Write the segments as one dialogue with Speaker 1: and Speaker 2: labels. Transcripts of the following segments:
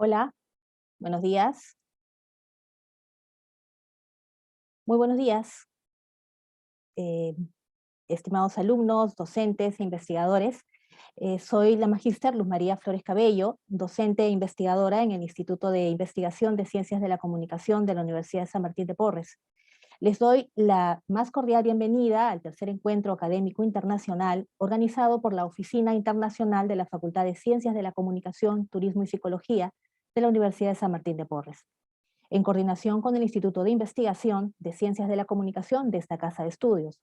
Speaker 1: Hola, buenos días. Muy buenos días, eh, estimados alumnos, docentes e investigadores. Soy la magíster Luz María Flores Cabello, docente e investigadora en el Instituto de Investigación de Ciencias de la Comunicación de la Universidad de San Martín de Porres. Les doy la más cordial bienvenida al tercer encuentro académico internacional organizado por la Oficina Internacional de la Facultad de Ciencias de la Comunicación, Turismo y Psicología de la Universidad de San Martín de Porres, en coordinación con el Instituto de Investigación de Ciencias de la Comunicación de esta Casa de Estudios.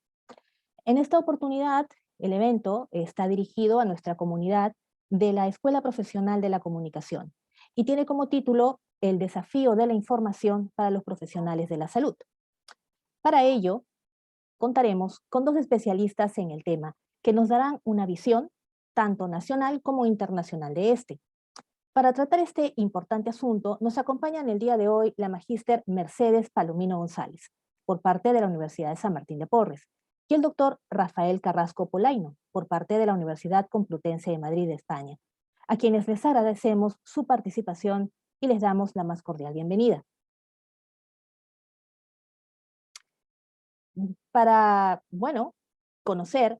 Speaker 1: En esta oportunidad, el evento está dirigido a nuestra comunidad de la Escuela Profesional de la Comunicación y tiene como título El desafío de la información para los profesionales de la salud. Para ello, contaremos con dos especialistas en el tema que nos darán una visión tanto nacional como internacional de este. Para tratar este importante asunto, nos acompaña en el día de hoy la magíster Mercedes Palomino González, por parte de la Universidad de San Martín de Porres, y el doctor Rafael Carrasco Polaino, por parte de la Universidad Complutense de Madrid, de España, a quienes les agradecemos su participación y les damos la más cordial bienvenida. Para, bueno, conocer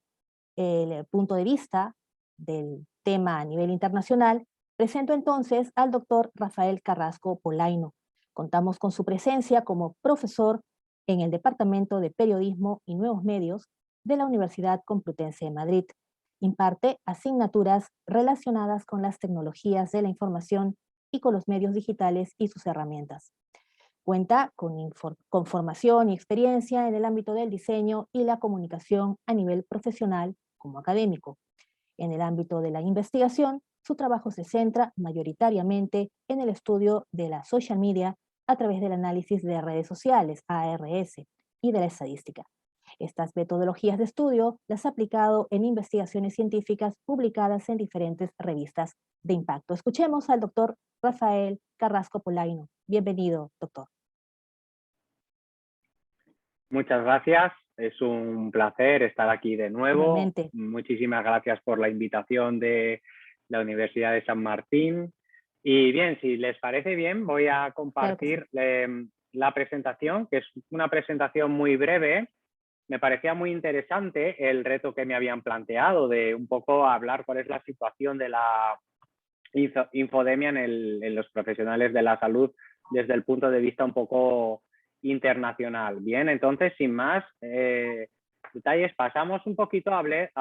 Speaker 1: el punto de vista del tema a nivel internacional, presento entonces al doctor Rafael Carrasco Polaino. Contamos con su presencia como profesor en el Departamento de Periodismo y Nuevos Medios de la Universidad Complutense de Madrid. Imparte asignaturas relacionadas con las tecnologías de la información y con los medios digitales y sus herramientas. Cuenta con formación y experiencia en el ámbito del diseño y la comunicación a nivel profesional como académico. En el ámbito de la investigación, su trabajo se centra mayoritariamente en el estudio de la social media a través del análisis de redes sociales, ARS, y de la estadística. Estas metodologías de estudio las ha aplicado en investigaciones científicas publicadas en diferentes revistas de impacto. Escuchemos al doctor Rafael Carrasco Polaino. Bienvenido, doctor.
Speaker 2: Muchas gracias, es un placer estar aquí de nuevo.
Speaker 1: Igualmente.
Speaker 2: Muchísimas gracias por la invitación de la Universidad de San Martín. Y bien, si les parece bien, voy a
Speaker 1: Claro que sí.
Speaker 2: compartir la presentación, que es una presentación muy breve. Me parecía muy interesante el reto que me habían planteado de un poco hablar cuál es la situación de la infodemia en los profesionales de la salud desde el punto de vista un poco internacional. Bien, entonces, sin más detalles, pasamos un poquito a ver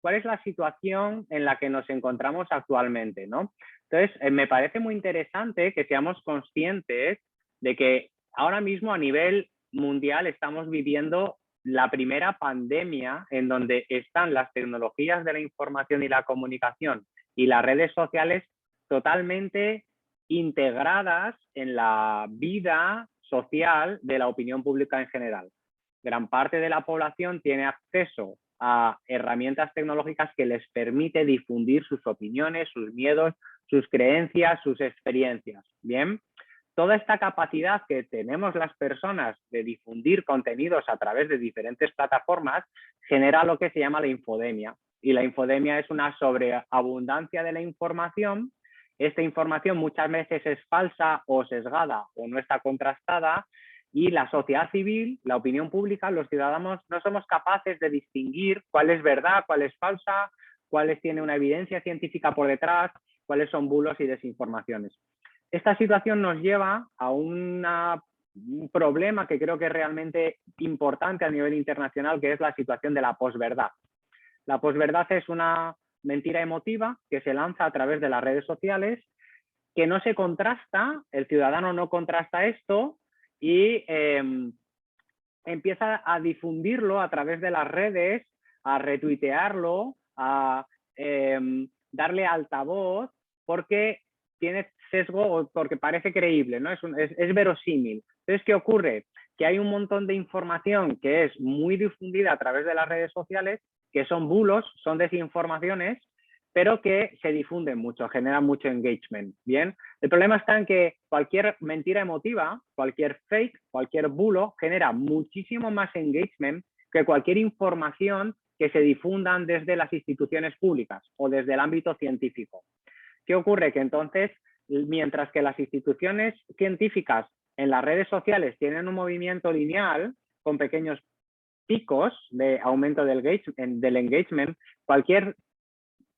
Speaker 2: cuál es la situación en la que nos encontramos actualmente, ¿no? Entonces, me parece muy interesante que seamos conscientes de que ahora mismo a nivel mundial estamos viviendo la primera pandemia en donde están las tecnologías de la información y la comunicación y las redes sociales totalmente integradas en la vida social de la opinión pública en general. Gran parte de la población tiene acceso a herramientas tecnológicas que les permite difundir sus opiniones, sus miedos, sus creencias, sus experiencias. Bien, toda esta capacidad que tenemos las personas de difundir contenidos a través de diferentes plataformas genera lo que se llama la infodemia. Y la infodemia es una sobreabundancia de la información. Esta información muchas veces es falsa o sesgada o no está contrastada y la sociedad civil, la opinión pública, los ciudadanos no somos capaces de distinguir cuál es verdad, cuál es falsa, cuáles tiene una evidencia científica por detrás, cuáles son bulos y desinformaciones. Esta situación nos lleva a un problema que creo que es realmente importante a nivel internacional, que es la situación de la posverdad. La posverdad es una mentira emotiva que se lanza a través de las redes sociales, que no se contrasta, el ciudadano no contrasta esto y empieza a difundirlo a través de las redes, a retuitearlo, a darle altavoz, porque tiene sesgo o porque parece creíble, ¿no? Es verosímil. Entonces, ¿qué ocurre? Que hay un montón de información que es muy difundida a través de las redes sociales, que son bulos, son desinformaciones, pero que se difunden mucho, generan mucho engagement. Bien, el problema está en que cualquier mentira emotiva, cualquier fake, cualquier bulo genera muchísimo más engagement que cualquier información que se difundan desde las instituciones públicas o desde el ámbito científico. ¿Qué ocurre? Que entonces mientras que las instituciones científicas en las redes sociales tienen un movimiento lineal con pequeños picos de aumento del engagement, cualquier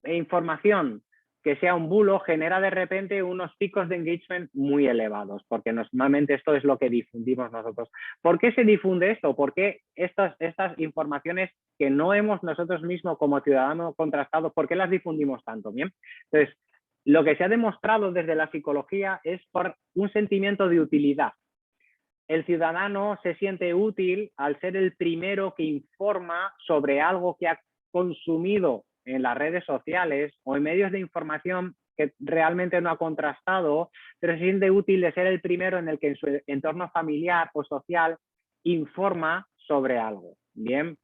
Speaker 2: información que sea un bulo genera de repente unos picos de engagement muy elevados, porque normalmente esto es lo que difundimos nosotros. ¿Por qué se difunde esto? ¿Por qué estas informaciones que no hemos nosotros mismos como ciudadanos contrastado, por qué las difundimos tanto? Bien, entonces, lo que se ha demostrado desde la psicología es por un sentimiento de utilidad. El ciudadano se siente útil al ser el primero que informa sobre algo que ha consumido en las redes sociales o en medios de información que realmente no ha contrastado, pero se siente útil de ser el primero en el que en su entorno familiar o social informa sobre algo. Bien,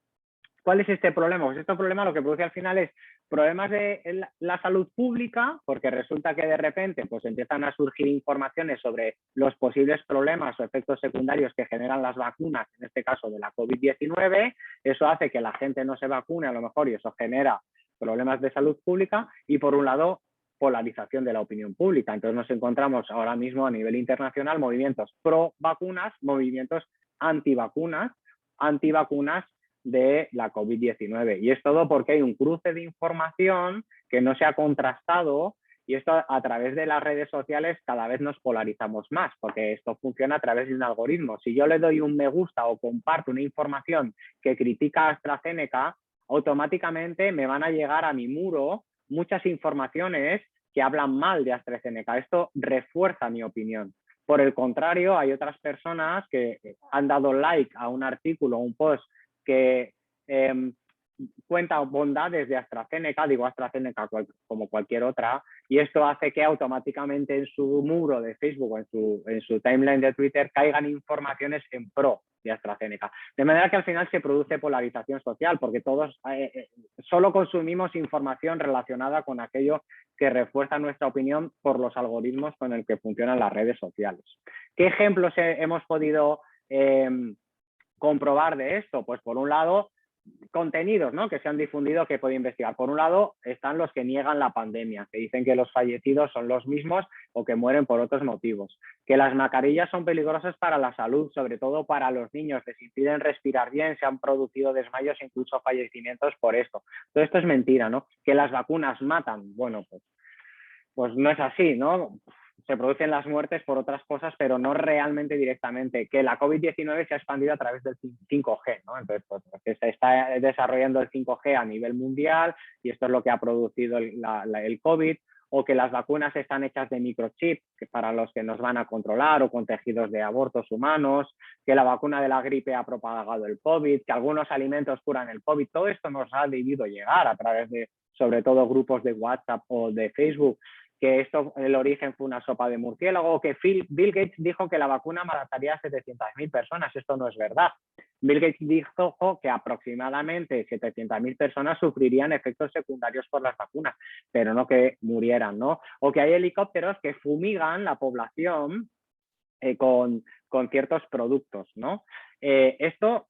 Speaker 2: ¿cuál es este problema? Pues este problema lo que produce al final es problemas de la salud pública, porque resulta que de repente pues empiezan a surgir informaciones sobre los posibles problemas o efectos secundarios que generan las vacunas, en este caso de la COVID-19. Eso hace que la gente no se vacune a lo mejor y eso genera problemas de salud pública y por un lado polarización de la opinión pública. Entonces nos encontramos ahora mismo a nivel internacional movimientos pro vacunas, movimientos antivacunas de la COVID-19. Y es todo porque hay un cruce de información que no se ha contrastado y esto a través de las redes sociales cada vez nos polarizamos más porque esto funciona a través de un algoritmo. Si yo le doy un me gusta o comparto una información que critica a AstraZeneca, automáticamente me van a llegar a mi muro muchas informaciones que hablan mal de AstraZeneca. Esto refuerza mi opinión. Por el contrario, hay otras personas que han dado like a un artículo o un post que cuenta bondades de AstraZeneca, digo AstraZeneca como cualquier otra, y esto hace que automáticamente en su muro de Facebook o en su timeline de Twitter caigan informaciones en pro de AstraZeneca. De manera que al final se produce polarización social, porque todos solo consumimos información relacionada con aquello que refuerza nuestra opinión por los algoritmos con el que funcionan las redes sociales. ¿Qué ejemplos hemos podido comprobar de esto? Pues por un lado, contenidos, ¿no?, que se han difundido que puede investigar. Por un lado están los que niegan la pandemia, que dicen que los fallecidos son los mismos o que mueren por otros motivos, que las mascarillas son peligrosas para la salud, sobre todo para los niños, les impiden respirar bien, se han producido desmayos e incluso fallecimientos por esto. Todo esto es mentira, ¿no? Que las vacunas matan. Bueno, pues no es así, ¿no? Se producen las muertes por otras cosas, pero no realmente directamente. Que la COVID-19 se ha expandido a través del 5G, ¿no? Entonces, pues, se está desarrollando el 5G a nivel mundial y esto es lo que ha producido el COVID, o que las vacunas están hechas de microchip que para los que nos van a controlar, o con tejidos de abortos humanos, que la vacuna de la gripe ha propagado el COVID, que algunos alimentos curan el COVID. Todo esto nos ha debido llegar a través de, sobre todo, grupos de WhatsApp o de Facebook, que esto, el origen fue una sopa de murciélago, que Bill Gates dijo que la vacuna mataría a 700.000 personas. Esto no es verdad. Bill Gates dijo que aproximadamente 700.000 personas sufrirían efectos secundarios por las vacunas, pero no que murieran, ¿no? O que hay helicópteros que fumigan la población con ciertos productos, ¿no? Esto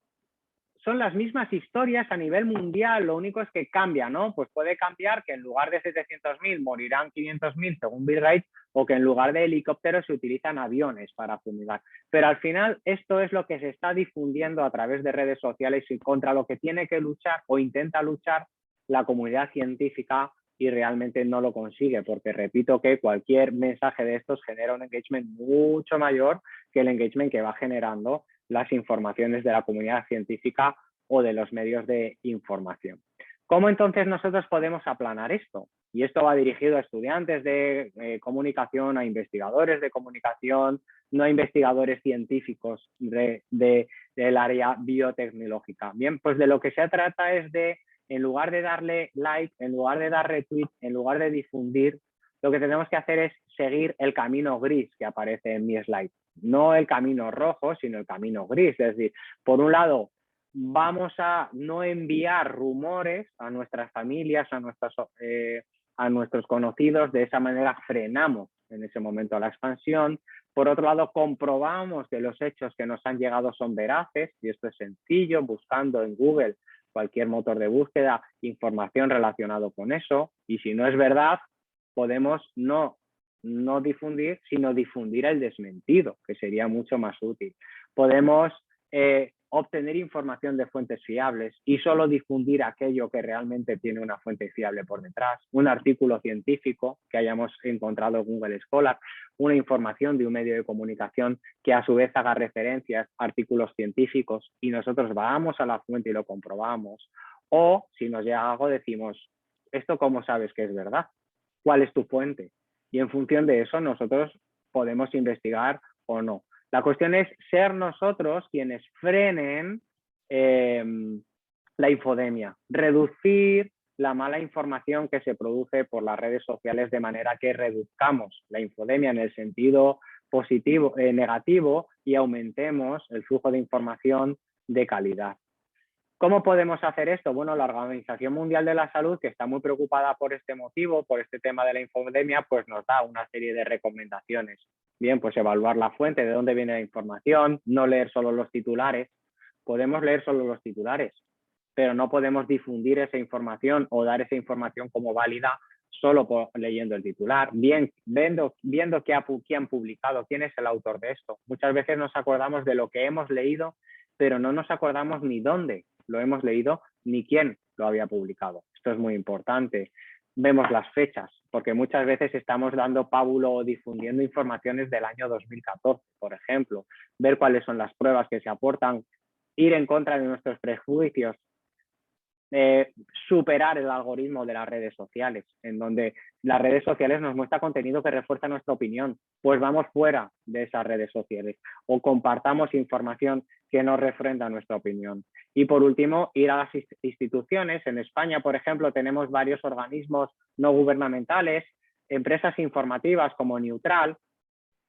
Speaker 2: son las mismas historias a nivel mundial, lo único es que cambia, ¿no? Pues puede cambiar que en lugar de 700.000 morirán 500.000 según Bill Gates, o que en lugar de helicópteros se utilizan aviones para fumigar. Pero al final esto es lo que se está difundiendo a través de redes sociales y contra lo que tiene que luchar o intenta luchar la comunidad científica y realmente no lo consigue, porque repito que cualquier mensaje de estos genera un engagement mucho mayor que el engagement que va generando las informaciones de la comunidad científica o de los medios de información. ¿Cómo entonces nosotros podemos aplanar esto? Y esto va dirigido a estudiantes de comunicación, a investigadores de comunicación, no a investigadores científicos del área biotecnológica. Bien, pues de lo que se trata es de, en lugar de darle like, en lugar de dar retweet, en lugar de difundir, lo que tenemos que hacer es seguir el camino gris que aparece en mi slide. No el camino rojo, sino el camino gris. Es decir, por un lado, vamos a no enviar rumores a nuestras familias, a nuestros conocidos. De esa manera frenamos en ese momento la expansión. Por otro lado, comprobamos que los hechos que nos han llegado son veraces, y esto es sencillo, buscando en Google, cualquier motor de búsqueda, información relacionada con eso. Y si no es verdad, podemos no no difundir, sino difundir el desmentido, que sería mucho más útil. Podemos obtener información de fuentes fiables y solo difundir aquello que realmente tiene una fuente fiable por detrás, un artículo científico que hayamos encontrado en Google Scholar, una información de un medio de comunicación que a su vez haga referencias a artículos científicos y nosotros vamos a la fuente y lo comprobamos. O si nos llega algo decimos, ¿esto cómo sabes que es verdad? ¿Cuál es tu fuente? Y en función de eso nosotros podemos investigar o no. La cuestión es ser nosotros quienes frenen la infodemia, reducir la mala información que se produce por las redes sociales de manera que reduzcamos la infodemia en el sentido positivo, negativo y aumentemos el flujo de información de calidad. ¿Cómo podemos hacer esto? Bueno, la Organización Mundial de la Salud, que está muy preocupada por este motivo, por este tema de la infodemia, pues nos da una serie de recomendaciones. Bien, pues evaluar la fuente, de dónde viene la información, no leer solo los titulares. Podemos leer solo los titulares, pero no podemos difundir esa información o dar esa información como válida solo leyendo el titular, bien viendo qué han publicado, quién es el autor de esto. Muchas veces nos acordamos de lo que hemos leído, pero no nos acordamos ni dónde lo hemos leído ni quién lo había publicado. Esto es muy importante. Vemos las fechas, porque muchas veces estamos dando pábulo o difundiendo informaciones del año 2014, por ejemplo. Ver cuáles son las pruebas que se aportan, ir en contra de nuestros prejuicios, superar el algoritmo de las redes sociales, en donde las redes sociales nos muestran contenido que refuerza nuestra opinión, pues vamos fuera de esas redes sociales o compartamos información que no refrenda nuestra opinión. Y por último, ir a las instituciones. En España, por ejemplo, tenemos varios organismos no gubernamentales, empresas informativas como Neutral,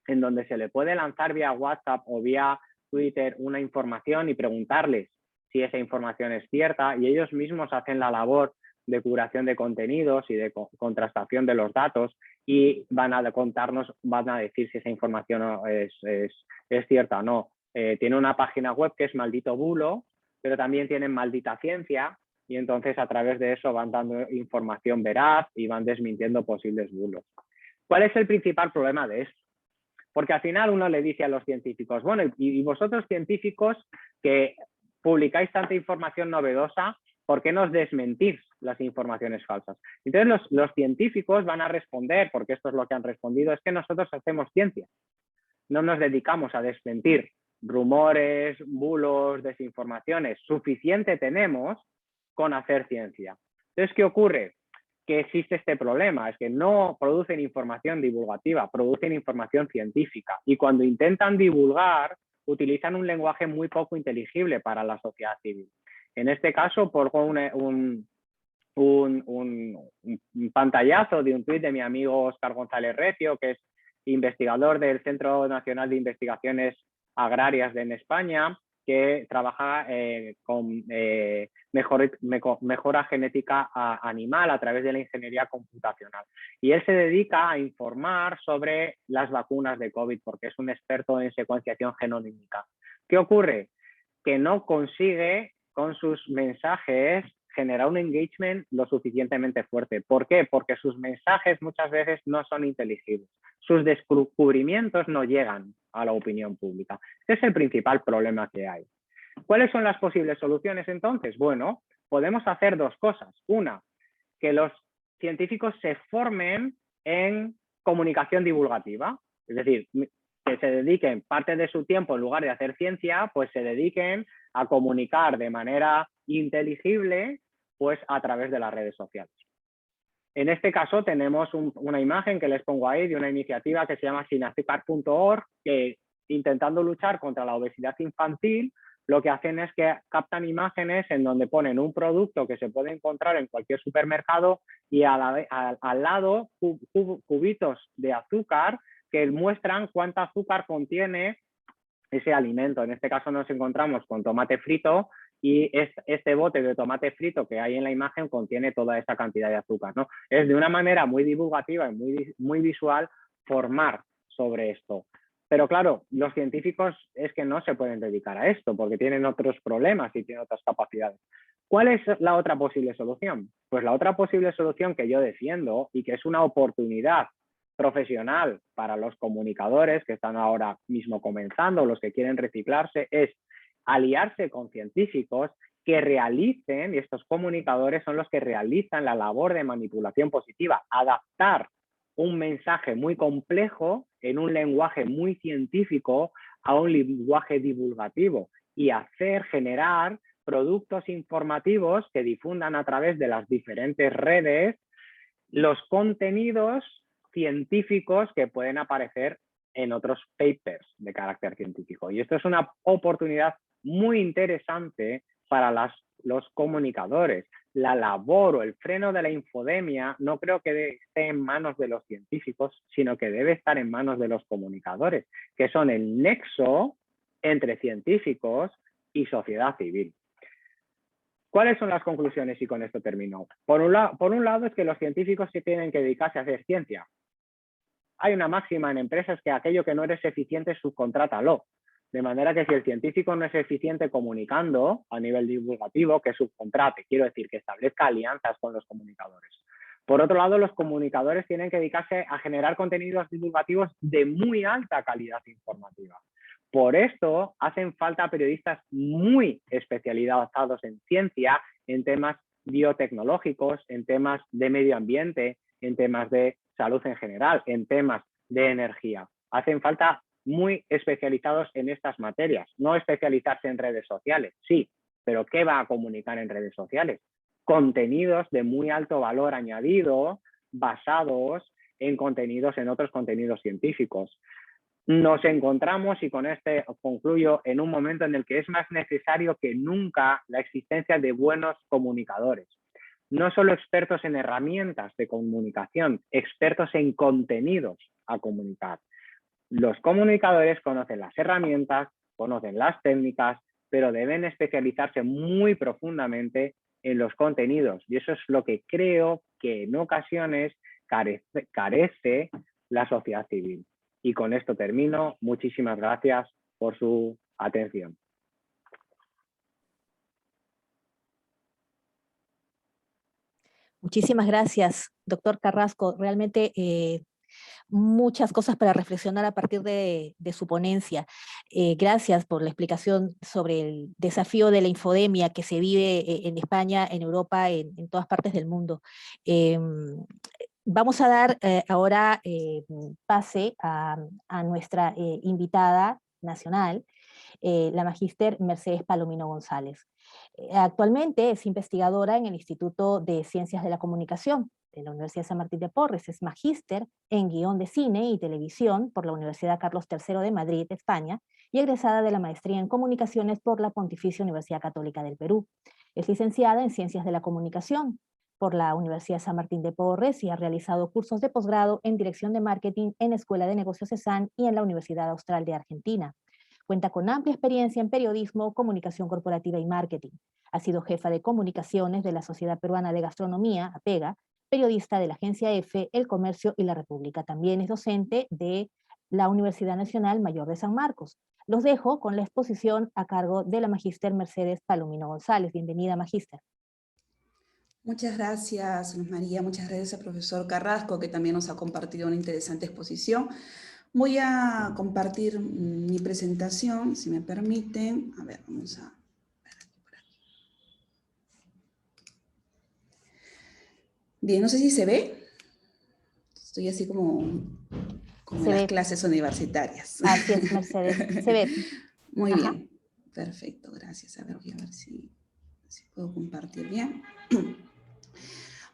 Speaker 2: en donde se le puede lanzar vía WhatsApp o vía Twitter una información y preguntarles si esa información es cierta, y ellos mismos hacen la labor de curación de contenidos y de contrastación de los datos y van a contarnos, van a decir si esa información es cierta o no. Tiene una página web que es Maldito Bulo, pero también tienen Maldita Ciencia, y entonces a través de eso van dando información veraz y van desmintiendo posibles bulos. ¿Cuál es el principal problema de esto? Porque al final uno le dice a los científicos, bueno, y vosotros científicos que publicáis tanta información novedosa, ¿por qué nos desmentís las informaciones falsas? Entonces los científicos van a responder, porque esto es lo que han respondido, es que nosotros hacemos ciencia. No nos dedicamos a desmentir rumores, bulos, desinformaciones. Suficiente tenemos con hacer ciencia. Entonces, ¿qué ocurre? Que existe este problema, es que no producen información divulgativa, producen información científica. Y cuando intentan divulgar, utilizan un lenguaje muy poco inteligible para la sociedad civil. En este caso, pongo un pantallazo de un tuit de mi amigo Óscar González Recio, que es investigador del Centro Nacional de Investigaciones Agrarias en España, que trabaja con mejora genética animal a través de la ingeniería computacional. Y él se dedica a informar sobre las vacunas de COVID porque es un experto en secuenciación genómica. ¿Qué ocurre? Que no consigue con sus mensajes generar un engagement lo suficientemente fuerte. ¿Por qué? Porque sus mensajes muchas veces no son inteligibles. Sus descubrimientos no llegan a la opinión pública. Ese es el principal problema que hay. ¿Cuáles son las posibles soluciones entonces? Bueno, podemos hacer dos cosas. Una, que los científicos se formen en comunicación divulgativa, es decir, que se dediquen parte de su tiempo, en lugar de hacer ciencia, pues se dediquen a comunicar de manera inteligible, pues a través de las redes sociales. En este caso tenemos una imagen que les pongo ahí de una iniciativa que se llama sinazúcar.org, que intentando luchar contra la obesidad infantil, lo que hacen es que captan imágenes en donde ponen un producto que se puede encontrar en cualquier supermercado y al lado cubitos de azúcar que muestran cuánta azúcar contiene ese alimento. En este caso nos encontramos con tomate frito y este bote de tomate frito que hay en la imagen contiene toda esa cantidad de azúcar, ¿no? Es de una manera muy divulgativa y muy visual formar sobre esto. Pero claro, los científicos es que no se pueden dedicar a esto porque tienen otros problemas y tienen otras capacidades. ¿Cuál es la otra posible solución? Pues la otra posible solución que yo defiendo y que es una oportunidad profesional para los comunicadores que están ahora mismo comenzando, los que quieren reciclarse, es aliarse con científicos que realicen, y estos comunicadores son los que realizan la labor de manipulación positiva, adaptar un mensaje muy complejo en un lenguaje muy científico a un lenguaje divulgativo y generar productos informativos que difundan a través de las diferentes redes los contenidos científicos que pueden aparecer en otros papers de carácter científico. Y esto es una oportunidad muy interesante para los comunicadores. La labor o el freno de la infodemia no creo que esté en manos de los científicos, sino que debe estar en manos de los comunicadores, que son el nexo entre científicos y sociedad civil. ¿Cuáles son las conclusiones? Y con esto termino. Por un lado es que los científicos sí tienen que dedicarse a hacer ciencia. Hay una máxima en empresas que aquello que no eres eficiente, subcontrátalo. De manera que si el científico no es eficiente comunicando a nivel divulgativo, que subcontrate. Quiero decir, que establezca alianzas con los comunicadores. Por otro lado, los comunicadores tienen que dedicarse a generar contenidos divulgativos de muy alta calidad informativa. Por esto hacen falta periodistas muy especializados en ciencia, en temas biotecnológicos, en temas de medio ambiente, en temas de salud en general, en temas de energía. Hacen falta muy especializados en estas materias, no especializarse en redes sociales, sí, pero ¿qué va a comunicar en redes sociales? Contenidos de muy alto valor añadido basados en otros contenidos científicos. Nos encontramos, y con este concluyo, en un momento en el que es más necesario que nunca la existencia de buenos comunicadores. No solo expertos en herramientas de comunicación, expertos en contenidos a comunicar. Los comunicadores conocen las herramientas, conocen las técnicas, pero deben especializarse muy profundamente en los contenidos. Y eso es lo que creo que en ocasiones carece la sociedad civil. Y con esto termino. Muchísimas gracias por su atención.
Speaker 1: Muchísimas gracias, doctor Carrasco. Realmente muchas cosas para reflexionar a partir de su ponencia. Gracias por la explicación sobre el desafío de la infodemia que se vive en España, en Europa, en todas partes del mundo. Vamos a dar ahora pase a nuestra invitada nacional, la magíster Mercedes Palomino González. Actualmente es investigadora en el Instituto de Ciencias de la Comunicación de la Universidad San Martín de Porres, es magíster en guión de cine y televisión por la Universidad Carlos III de Madrid, España, y egresada de la maestría en comunicaciones por la Pontificia Universidad Católica del Perú. Es licenciada en Ciencias de la Comunicación por la Universidad San Martín de Porres y ha realizado cursos de posgrado en Dirección de Marketing en Escuela de Negocios CESAN y en la Universidad Austral de Argentina. Cuenta con amplia experiencia en periodismo, comunicación corporativa y marketing. Ha sido jefa de comunicaciones de la Sociedad Peruana de Gastronomía, APEGA, periodista de la Agencia EFE, El Comercio y La República. También es docente de la Universidad Nacional Mayor de San Marcos. Los dejo con la exposición a cargo de la magíster Mercedes Palomino González. Bienvenida, magíster.
Speaker 3: Muchas gracias, Luz María. Muchas gracias al profesor Carrasco, que también nos ha compartido una interesante exposición. Voy a compartir mi presentación, si me permiten. A ver, vamos a ver aquí por aquí. Bien, no sé si se ve. Estoy así como en las clases universitarias.
Speaker 1: Así es, Mercedes. Se ve.
Speaker 3: Muy bien. Perfecto, gracias. A ver, voy a ver si puedo compartir bien.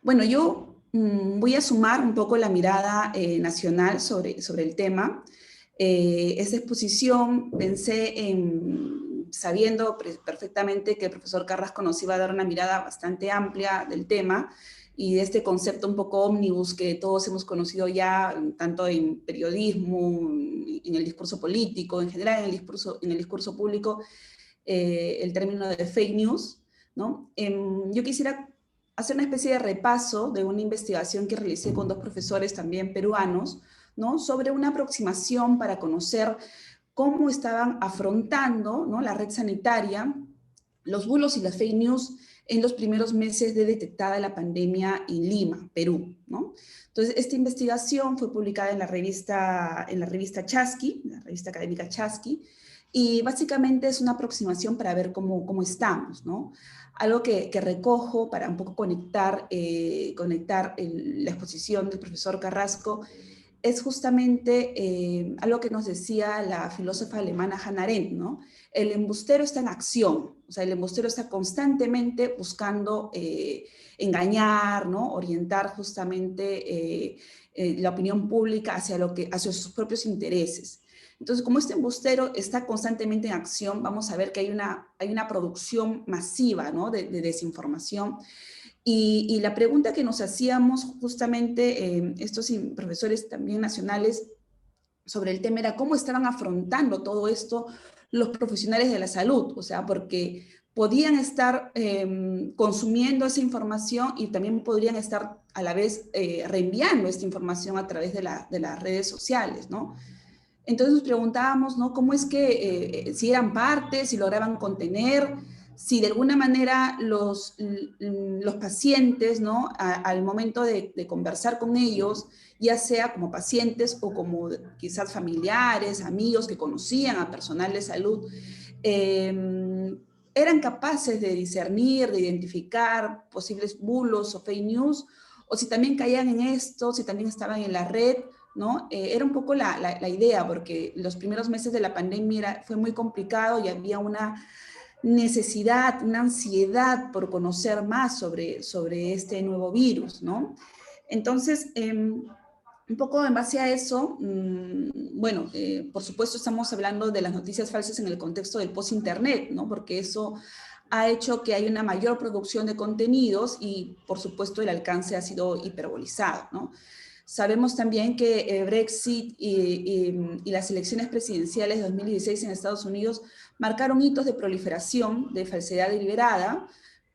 Speaker 3: Bueno, yo voy a sumar un poco la mirada nacional sobre el tema. Esta exposición pensé sabiendo perfectamente que el profesor Carrasco nos iba a dar una mirada bastante amplia del tema y de este concepto un poco ómnibus que todos hemos conocido ya, tanto en periodismo, en el discurso político, en general en el discurso público, el término de fake news, ¿no? Yo quisiera hacer una especie de repaso de una investigación que realicé con dos profesores también peruanos, ¿no? Sobre una aproximación para conocer cómo estaban afrontando, ¿no? La red sanitaria, los bulos y las fake news en los primeros meses de detectada la pandemia en Lima, Perú, ¿no? Entonces, esta investigación fue publicada en la revista Chasqui, la revista académica Chasqui, y básicamente es una aproximación para ver cómo estamos, ¿no? Algo que recojo para un poco conectar la exposición del profesor Carrasco es justamente algo que nos decía la filósofa alemana Hannah Arendt, ¿no? El embustero está en acción, o sea, el embustero está constantemente buscando engañar, ¿no? Orientar justamente la opinión pública hacia sus propios intereses. Entonces, como este embustero está constantemente en acción, vamos a ver que hay una producción masiva, ¿no? de desinformación. Y la pregunta que nos hacíamos justamente estos profesores también nacionales sobre el tema era cómo estaban afrontando todo esto los profesionales de la salud, o sea, porque podían estar consumiendo esa información y también podrían estar a la vez reenviando esta información a través de las redes sociales, ¿no? Entonces nos preguntábamos, ¿no? ¿Cómo es que, si eran parte, si lograban contener, si de alguna manera los pacientes, ¿no? Al momento de conversar con ellos, ya sea como pacientes o como quizás familiares, amigos que conocían a personal de salud, eran capaces de discernir, de identificar posibles bulos o fake news, o si también caían en esto, si también estaban en la red, ¿no? Era un poco la idea, porque los primeros meses de la pandemia fue muy complicado y había una necesidad, una ansiedad por conocer más sobre este nuevo virus, ¿no? Entonces, un poco en base a eso, bueno, por supuesto estamos hablando de las noticias falsas en el contexto del post-internet, ¿no? Porque eso ha hecho que haya una mayor producción de contenidos y, por supuesto, el alcance ha sido hiperbolizado, ¿no? Sabemos también que Brexit y las elecciones presidenciales de 2016 en Estados Unidos marcaron hitos de proliferación de falsedad deliberada,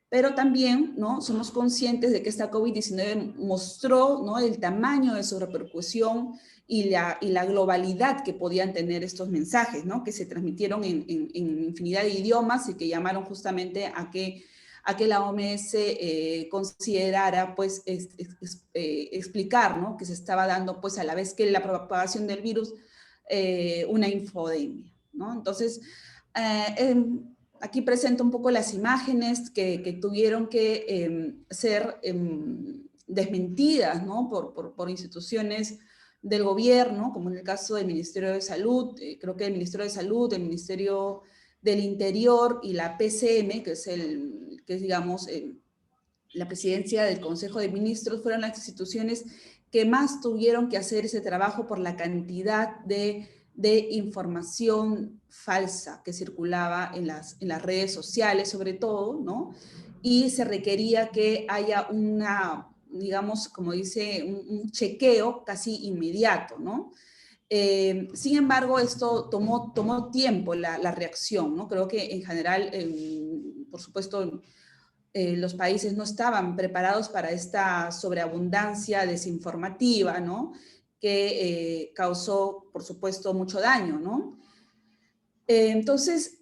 Speaker 3: pero también, ¿no? Somos conscientes de que esta COVID-19 mostró, ¿no? el tamaño de su repercusión y la globalidad que podían tener estos mensajes, ¿no? Que se transmitieron en infinidad de idiomas y que llamaron justamente a que la OMS considerara, pues, explicar, ¿no? Que se estaba dando, pues, a la vez que la propagación del virus, una infodemia, ¿no? Entonces, aquí presento un poco las imágenes que tuvieron que ser desmentidas, ¿no? por instituciones del gobierno, como en el caso del Ministerio de Salud. Creo que el Ministerio de Salud, el Ministerio del Interior y la PCM, que es digamos, la presidencia del Consejo de Ministros, fueron las instituciones que más tuvieron que hacer ese trabajo por la cantidad de información falsa que circulaba en las redes sociales, sobre todo, ¿no? Y se requería que haya digamos, como dice, un chequeo casi inmediato, ¿no? Sin embargo, esto tomó tiempo la reacción, ¿no? Creo que en general, por supuesto, los países no estaban preparados para esta sobreabundancia desinformativa, ¿no? Que causó, por supuesto, mucho daño, ¿no? Entonces,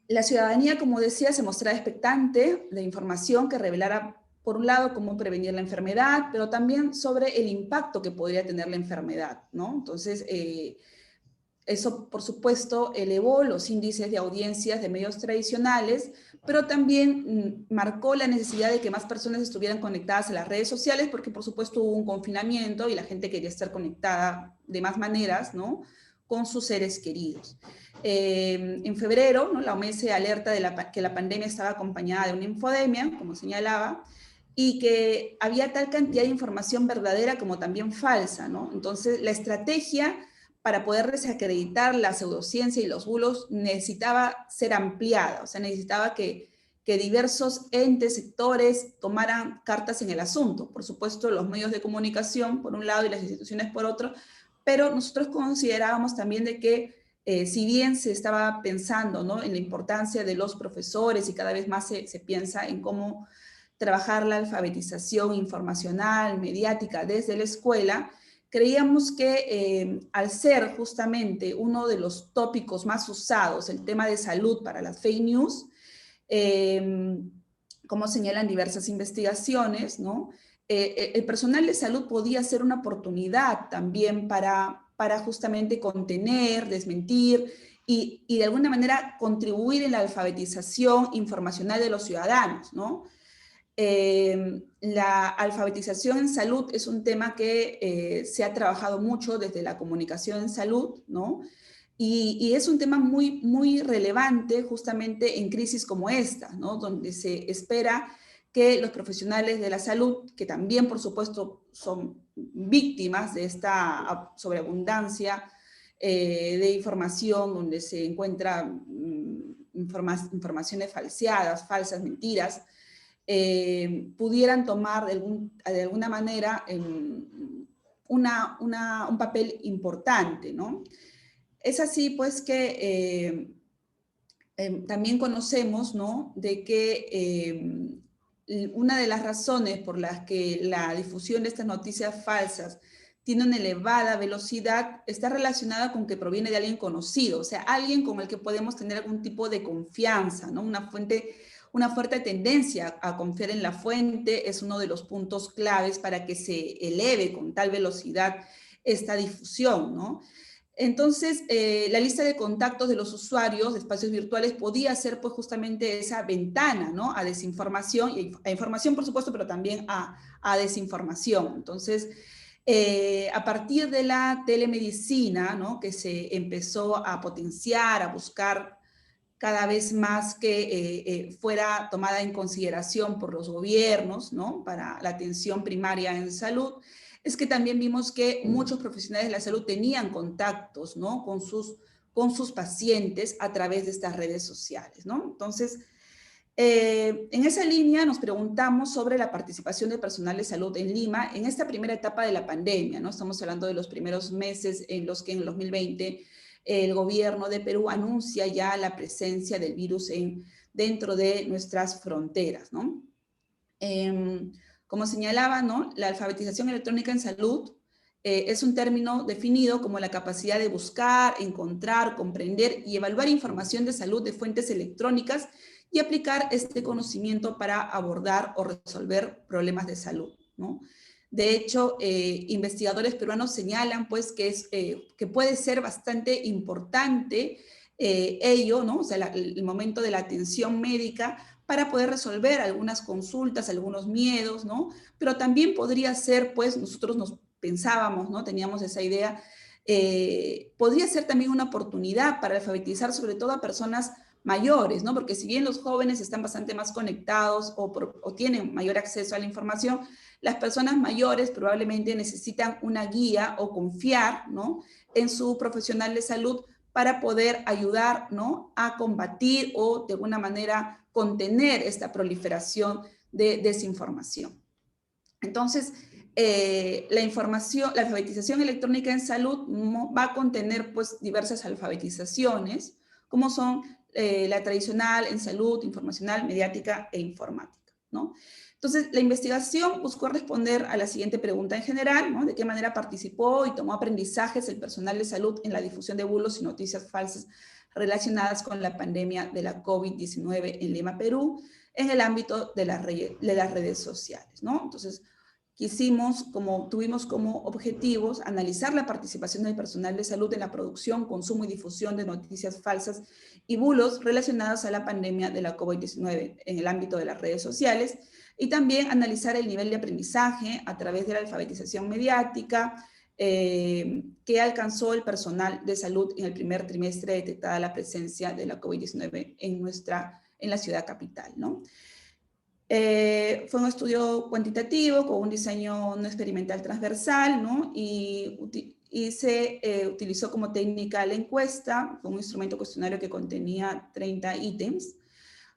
Speaker 3: la ciudadanía, como decía, se mostraba expectante de información que revelara, por un lado, cómo prevenir la enfermedad, pero también sobre el impacto que podría tener la enfermedad, ¿no? Entonces, eso, por supuesto, elevó los índices de audiencias de medios tradicionales, pero también marcó la necesidad de que más personas estuvieran conectadas a las redes sociales, porque, por supuesto, hubo un confinamiento y la gente quería estar conectada de más maneras, ¿no? Con sus seres queridos. En febrero, ¿no? La OMS alerta que la pandemia estaba acompañada de una infodemia, como señalaba, y que había tal cantidad de información verdadera como también falsa, ¿no? Entonces, la estrategia para poder desacreditar la pseudociencia y los bulos necesitaba ser ampliada, o sea, necesitaba que diversos entes, sectores tomaran cartas en el asunto. Por supuesto, los medios de comunicación, por un lado, y las instituciones por otro, pero nosotros considerábamos también de que si bien se estaba pensando, ¿no? en la importancia de los profesores y cada vez más se piensa en cómo trabajar la alfabetización informacional, mediática desde la escuela, creíamos que al ser justamente uno de los tópicos más usados, el tema de salud para las fake news, Como señalan diversas investigaciones, ¿no? El personal de salud podía ser una oportunidad también para justamente contener, desmentir y de alguna manera contribuir en la alfabetización informacional de los ciudadanos, ¿no? La alfabetización en salud es un tema que se ha trabajado mucho desde la comunicación en salud, ¿no? Y es un tema muy, muy relevante justamente en crisis como esta, ¿no? Donde se espera que los profesionales de la salud, que también por supuesto son víctimas de esta sobreabundancia de información, donde se encuentran informaciones falseadas, falsas, mentiras, pudieran tomar de alguna manera un papel importante, ¿no? Es así, pues, que también conocemos, ¿no?, de que una de las razones por las que la difusión de estas noticias falsas tiene una elevada velocidad está relacionada con que proviene de alguien conocido, o sea, alguien con el que podemos tener algún tipo de confianza, ¿no? Una fuerte tendencia a confiar en la fuente es uno de los puntos claves para que se eleve con tal velocidad esta difusión, ¿no? Entonces, la lista de contactos de los usuarios de espacios virtuales podía ser pues justamente esa ventana, ¿no?, a desinformación, a información por supuesto, pero también a desinformación. Entonces, a partir de la telemedicina, ¿no?, que se empezó a potenciar, a buscar cada vez más que fuera tomada en consideración por los gobiernos, ¿no?, para la atención primaria en salud, es que también vimos que muchos profesionales de la salud tenían contactos, ¿no?, con sus pacientes a través de estas redes sociales, ¿no? Entonces, en esa línea nos preguntamos sobre la participación del personal de salud en Lima en esta primera etapa de la pandemia, ¿no? Estamos hablando de los primeros meses en los que en el 2020 el gobierno de Perú anuncia ya la presencia del virus dentro de nuestras fronteras, ¿no? Como señalaba, ¿no?, la alfabetización electrónica en salud es un término definido como la capacidad de buscar, encontrar, comprender y evaluar información de salud de fuentes electrónicas y aplicar este conocimiento para abordar o resolver problemas de salud, ¿no? De hecho, investigadores peruanos señalan pues que puede ser bastante importante ello, ¿no?, o sea, el momento de la atención médica para poder resolver algunas consultas, algunos miedos, ¿no? Pero también podría ser, pues, nosotros nos pensábamos, ¿no?, teníamos esa idea, podría ser también una oportunidad para alfabetizar sobre todo a personas mayores, ¿no? Porque si bien los jóvenes están bastante más conectados o tienen mayor acceso a la información, las personas mayores probablemente necesitan una guía o confiar, ¿no?, en su profesional de salud para poder ayudar, ¿no?, a combatir o de alguna manera contener esta proliferación de desinformación. Entonces, la alfabetización electrónica en salud va a contener pues diversas alfabetizaciones, como son la tradicional en salud, informacional, mediática e informática, ¿no? Entonces, la investigación buscó responder a la siguiente pregunta en general, ¿no? ¿De qué manera participó y tomó aprendizajes el personal de salud en la difusión de bulos y noticias falsas relacionadas con la pandemia de la COVID-19 en Lima, Perú, en el ámbito de las redes sociales, ¿no? Entonces, tuvimos como objetivos analizar la participación del personal de salud en la producción, consumo y difusión de noticias falsas y bulos relacionados a la pandemia de la COVID-19 en el ámbito de las redes sociales, y también analizar el nivel de aprendizaje a través de la alfabetización mediática que alcanzó el personal de salud en el primer trimestre detectada la presencia de la COVID-19 en la ciudad capital, ¿no? Fue un estudio cuantitativo con un diseño no experimental transversal, ¿no? Y se utilizó como técnica la encuesta con un instrumento cuestionario que contenía 30 ítems.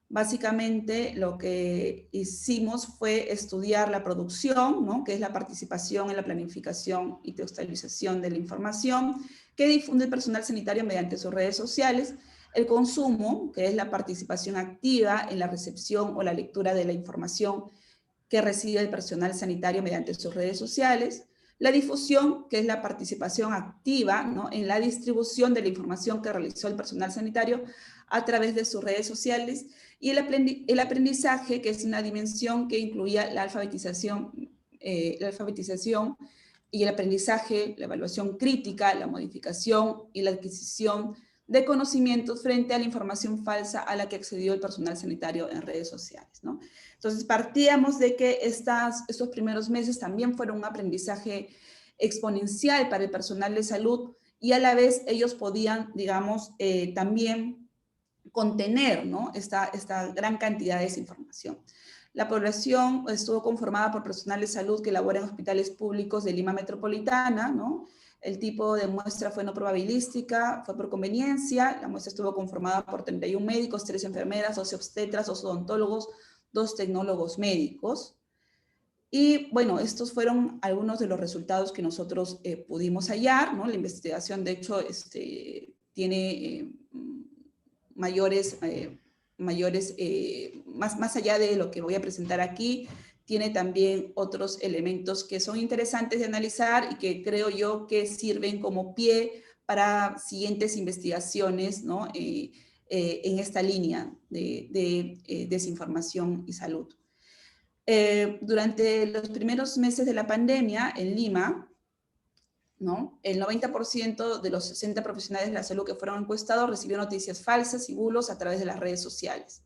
Speaker 3: Básicamente lo que hicimos fue estudiar la producción, ¿no?, que es la participación en la planificación y textualización de la información que difunde el personal sanitario mediante sus redes sociales, el consumo, que es la participación activa en la recepción o la lectura de la información que recibe el personal sanitario mediante sus redes sociales, La difusión, que es la participación activa, ¿no?, en la distribución de la información que realizó el personal sanitario a través de sus redes sociales, y el aprendizaje, que es una dimensión que incluía la alfabetización y el aprendizaje, la evaluación crítica, la modificación y la adquisición de conocimientos frente a la información falsa a la que accedió el personal sanitario en redes sociales, ¿no? Entonces, partíamos de que estos primeros meses también fueron un aprendizaje exponencial para el personal de salud, y a la vez ellos podían, digamos, también contener, ¿no?, esta gran cantidad de desinformación. La población estuvo conformada por personal de salud que labora en hospitales públicos de Lima Metropolitana, ¿no? El tipo de muestra fue no probabilística, fue por conveniencia. La muestra estuvo conformada por 31 médicos, 3 enfermeras, 12 obstetras, 2 odontólogos, 2 tecnólogos médicos. Y bueno, estos fueron algunos de los resultados que nosotros pudimos hallar, ¿no? La investigación, de hecho, tiene más allá de lo que voy a presentar aquí, tiene también otros elementos que son interesantes de analizar y que creo yo que sirven como pie para siguientes investigaciones, ¿no?, en esta línea de desinformación y salud. Durante los primeros meses de la pandemia en Lima, ¿no?, el 90% de los 60 profesionales de la salud que fueron encuestados recibió noticias falsas y bulos a través de las redes sociales.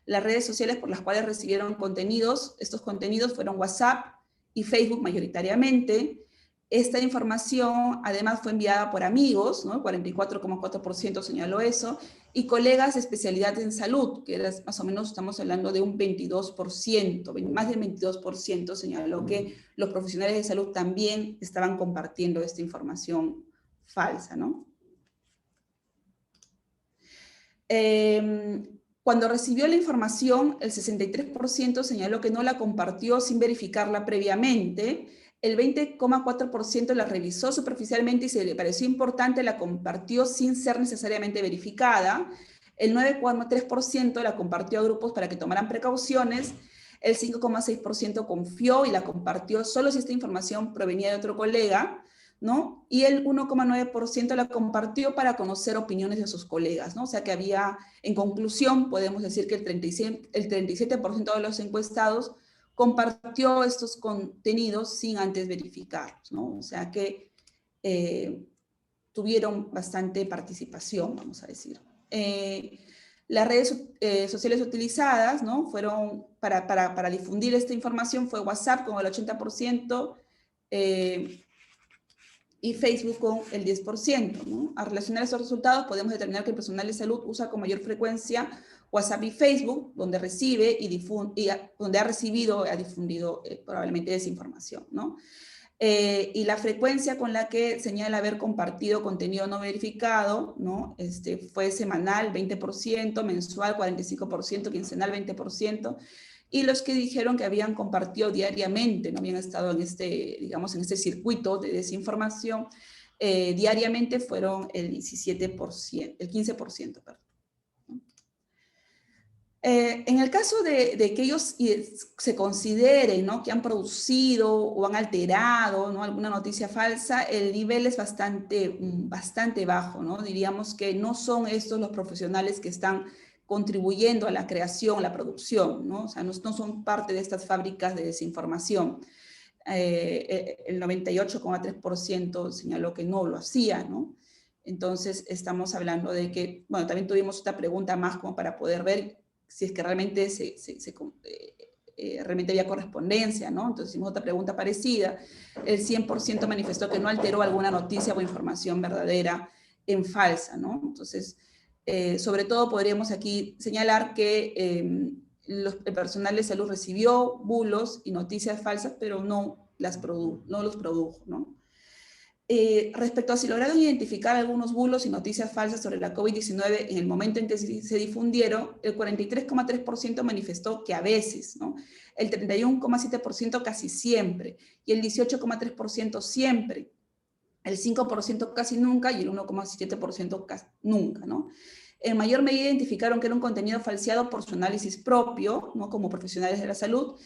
Speaker 3: Las redes sociales por las cuales recibieron contenidos, estos contenidos fueron WhatsApp y Facebook mayoritariamente. Esta información además fue enviada por amigos, ¿no? 44,4% señaló eso, y colegas de especialidad en salud, que era más o menos, estamos hablando de un 22%, más del 22% señaló que los profesionales de salud también estaban compartiendo esta información falsa, ¿no? Cuando recibió la información, el 63% señaló que no la compartió sin verificarla previamente. El 20,4% la revisó superficialmente y si le pareció importante la compartió sin ser necesariamente verificada. El 9,3% la compartió a grupos para que tomaran precauciones. El 5,6% confió y la compartió solo si esta información provenía de otro colega, ¿no? Y el 1,9% la compartió para conocer opiniones de sus colegas, ¿no? O sea que había, en conclusión, podemos decir que el 37% de los encuestados compartió estos contenidos sin antes verificarlos, ¿no? O sea que tuvieron bastante participación, vamos a decir. Las redes sociales utilizadas, ¿no?, fueron para difundir esta información fue WhatsApp con el 80%, y Facebook con el 10%, ¿no? Al relacionar estos resultados podemos determinar que el personal de salud usa con mayor frecuencia WhatsApp y Facebook, donde recibe donde ha recibido, ha difundido probablemente desinformación, ¿no? Y la frecuencia con la que señala haber compartido contenido no verificado, ¿no?, fue semanal 20%, mensual 45%, quincenal 20%, y los que dijeron que habían compartido diariamente, no habían estado en digamos, en este circuito de desinformación, diariamente fueron el 17%, el 15%, perdón. En el caso de que ellos se consideren, ¿no?, que han producido o han alterado, ¿no?, alguna noticia falsa, el nivel es bastante bajo, ¿no? Diríamos que no son estos los profesionales que están contribuyendo a la creación, la producción, ¿no? O sea, no son parte de estas fábricas de desinformación. El 98,3% señaló que no lo hacía, ¿no? Entonces, estamos hablando de que, bueno, también tuvimos esta pregunta más como para poder ver si es que realmente realmente había correspondencia, ¿no? Entonces hicimos otra pregunta parecida. El 100% manifestó que no alteró alguna noticia o información verdadera en falsa, ¿no? Entonces, sobre todo podríamos aquí señalar que el personal de salud recibió bulos y noticias falsas, pero no los produjo, ¿no? Respecto a si lograron identificar algunos bulos y noticias falsas sobre la COVID-19 en el momento en que se difundieron, el 43,3% manifestó que a veces, ¿no? El 31,7% casi siempre, y el 18,3% siempre, el 5% casi nunca y el 1,7% casi nunca, ¿no? En mayor medida identificaron que era un contenido falseado por su análisis propio, ¿no?, como profesionales de la salud.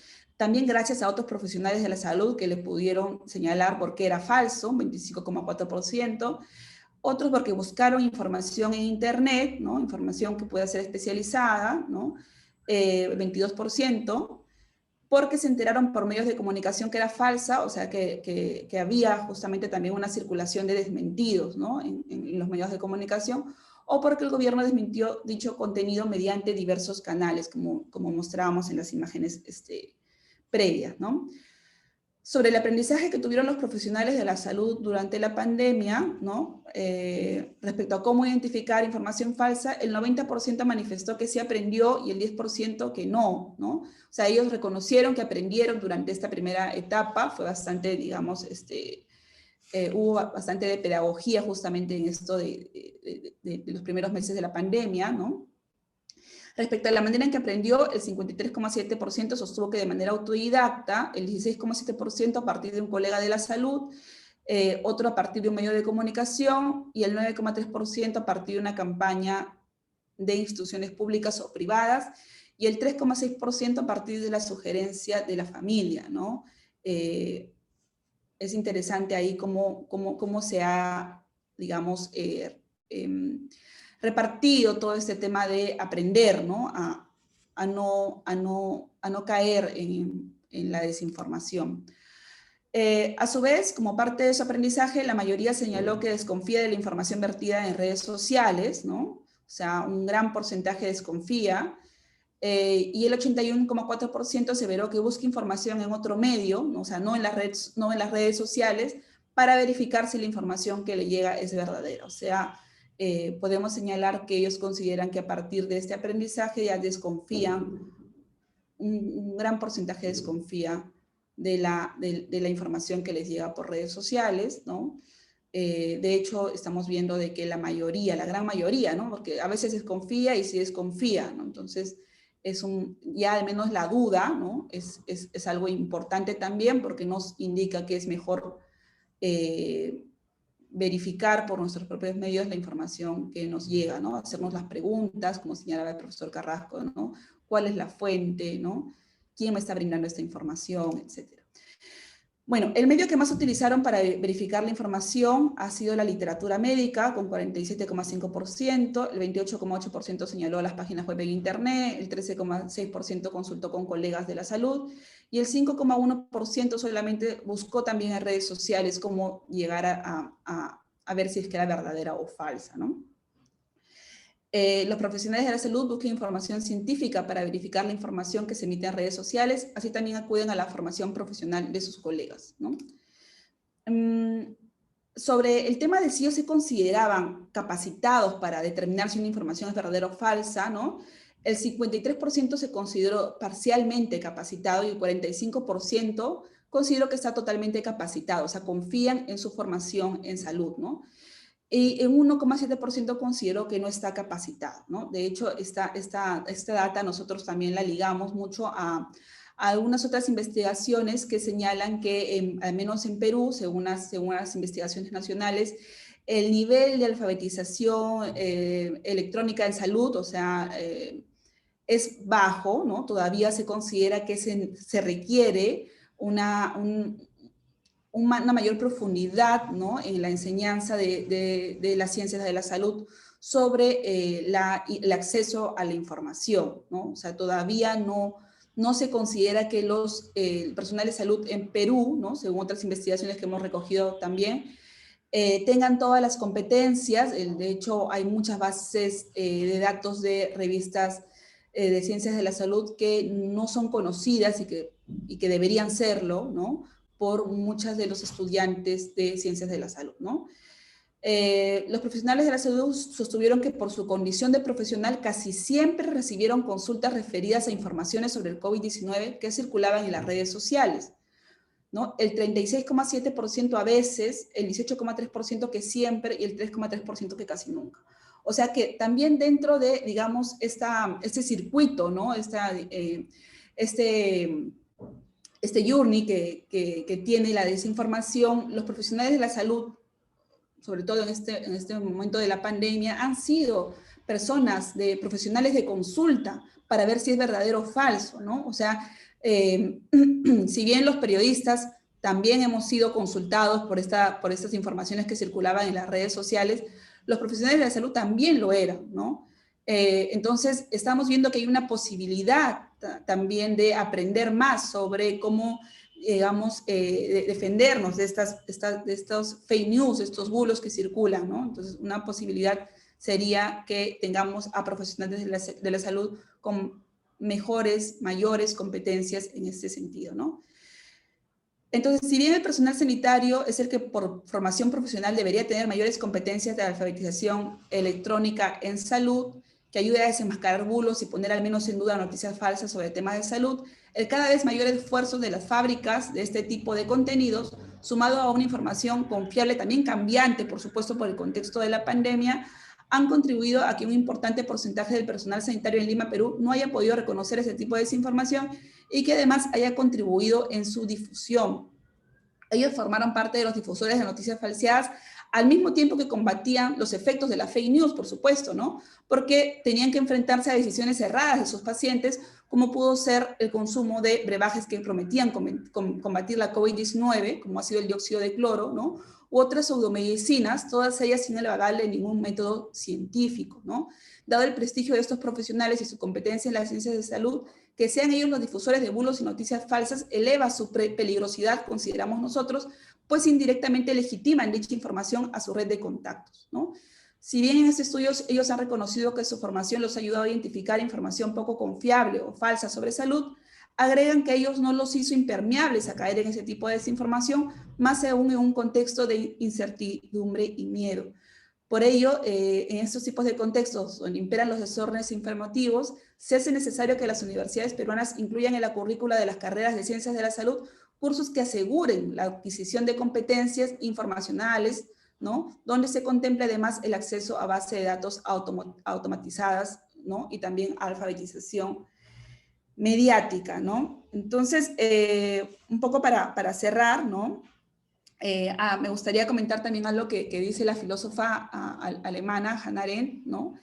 Speaker 3: también gracias a otros profesionales de la salud que le pudieron señalar por qué era falso, un 25,4%, otros porque buscaron información en internet, ¿no? Información que pueda ser especializada, ¿no? 22%, porque se enteraron por medios de comunicación que era falsa, o sea, que había justamente también una circulación de desmentidos, ¿no? En los medios de comunicación, o porque el gobierno desmintió dicho contenido mediante diversos canales, como mostrábamos en las imágenes previas, ¿no? Sobre el aprendizaje que tuvieron los profesionales de la salud durante la pandemia, ¿no? Respecto a cómo identificar información falsa, el 90% manifestó que sí aprendió y el 10% que no, ¿no? O sea, ellos reconocieron que aprendieron durante esta primera etapa, fue bastante, digamos, hubo bastante de pedagogía justamente en esto de los primeros meses de la pandemia, ¿no? Respecto a la manera en que aprendió, el 53,7% sostuvo que de manera autodidacta, el 16,7% a partir de un colega de la salud, otro a partir de un medio de comunicación y el 9,3% a partir de una campaña de instituciones públicas o privadas y el 3,6% a partir de la sugerencia de la familia, ¿no? Es interesante ahí cómo se ha, digamos, repartido todo este tema de aprender, ¿no? A no caer en la desinformación. A su vez, como parte de su aprendizaje, la mayoría señaló que desconfía de la información vertida en redes sociales, ¿no? O sea, un gran porcentaje desconfía. Y el 81,4% aseveró que busca información en otro medio, ¿no? O sea, no en las redes sociales, para verificar si la información que le llega es verdadera. O sea, podemos señalar que ellos consideran que a partir de este aprendizaje ya desconfían, un gran porcentaje desconfía de la información que les llega por redes sociales, ¿no? De hecho, estamos viendo de que la gran mayoría, ¿no? Porque a veces desconfía y sí desconfía, ¿no? Entonces, ya al menos la duda, ¿no? Es algo importante también porque nos indica que es mejor verificar por nuestros propios medios la información que nos llega, ¿no? Hacernos las preguntas, como señalaba el profesor Carrasco, ¿no? ¿Cuál es la fuente, ¿no? ¿Quién me está brindando esta información, etcétera? Bueno, el medio que más utilizaron para verificar la información ha sido la literatura médica, con 47,5%, el 28,8% señaló las páginas web en internet, el 13,6% consultó con colegas de la salud, y el 5,1% solamente buscó también en redes sociales cómo llegar a ver si es que era verdadera o falsa, ¿no? Los profesionales de la salud buscan información científica para verificar la información que se emite en redes sociales, así también acuden a la formación profesional de sus colegas, ¿no? Sobre el tema de si ellos se consideraban capacitados para determinar si una información es verdadera o falsa, ¿no? El 53% se consideró parcialmente capacitado y el 45% consideró que está totalmente capacitado, o sea, confían en su formación en salud, ¿no? Y en 1,7% consideró que no está capacitado, ¿no? De hecho, esta data nosotros también la ligamos mucho a algunas otras investigaciones que señalan que, al menos en Perú, según las investigaciones nacionales, el nivel de alfabetización electrónica en salud, o sea, es bajo, ¿no? Todavía se considera que se requiere una mayor profundidad, ¿no? En la enseñanza de las ciencias de la salud sobre el acceso a la información, ¿no? O sea, todavía no se considera que el personal de salud en Perú, ¿no? Según otras investigaciones que hemos recogido también, tengan todas las competencias. De hecho, hay muchas bases de datos de revistas de ciencias de la salud que no son conocidas y que deberían serlo, ¿no? Por muchos de los estudiantes de ciencias de la salud, ¿no? Los profesionales de la salud sostuvieron que por su condición de profesional casi siempre recibieron consultas referidas a informaciones sobre el COVID-19 que circulaban en las redes sociales, ¿no? El 36,7% a veces, el 18,3% que siempre y el 3,3% que casi nunca. O sea que también dentro de, digamos, este circuito, ¿no? Este journey que tiene la desinformación, los profesionales de la salud, sobre todo en este momento de la pandemia, han sido profesionales de consulta para ver si es verdadero o falso, ¿no? O sea, Si bien los periodistas también hemos sido consultados por estas informaciones que circulaban en las redes sociales, los profesionales de la salud también lo eran, ¿no? Entonces, estamos viendo que hay una posibilidad también de aprender más sobre cómo, digamos, defendernos de estos fake news, estos bulos que circulan, ¿no? Entonces, una posibilidad sería que tengamos a profesionales de la salud con mayores competencias en este sentido, ¿no? Entonces, si bien el personal sanitario es el que por formación profesional debería tener mayores competencias de alfabetización electrónica en salud, que ayude a desenmascarar bulos y poner al menos en duda noticias falsas sobre temas de salud, el cada vez mayor esfuerzo de las fábricas de este tipo de contenidos, sumado a una información confiable, también cambiante, por supuesto, por el contexto de la pandemia, han contribuido a que un importante porcentaje del personal sanitario en Lima, Perú, no haya podido reconocer ese tipo de desinformación y que además haya contribuido en su difusión. Ellos formaron parte de los difusores de noticias falseadas al mismo tiempo que combatían los efectos de la fake news, por supuesto, ¿no? Porque tenían que enfrentarse a decisiones erradas de sus pacientes, como pudo ser el consumo de brebajes que prometían combatir la COVID-19, como ha sido el dióxido de cloro, ¿no? U otras pseudomedicinas, todas ellas sin elevarle ningún método científico, ¿no? Dado el prestigio de estos profesionales y su competencia en las ciencias de salud, que sean ellos los difusores de bulos y noticias falsas eleva su peligrosidad, consideramos nosotros, pues indirectamente legitiman dicha información a su red de contactos, ¿no? Si bien en estos estudios ellos han reconocido que su formación los ha ayudado a identificar información poco confiable o falsa sobre salud, agregan que ellos no los hizo impermeables a caer en ese tipo de desinformación, más aún en un contexto de incertidumbre y miedo. Por ello, en estos tipos de contextos donde imperan los desórdenes informativos, se hace necesario que las universidades peruanas incluyan en la currícula de las carreras de ciencias de la salud cursos que aseguren la adquisición de competencias informacionales, ¿no? Donde se contemple además el acceso a base de datos automatizadas, ¿no? Y también alfabetización mediática, ¿no? Entonces, un poco para cerrar, ¿no? Me gustaría comentar también algo que dice la filósofa alemana Hannah Arendt, ¿no?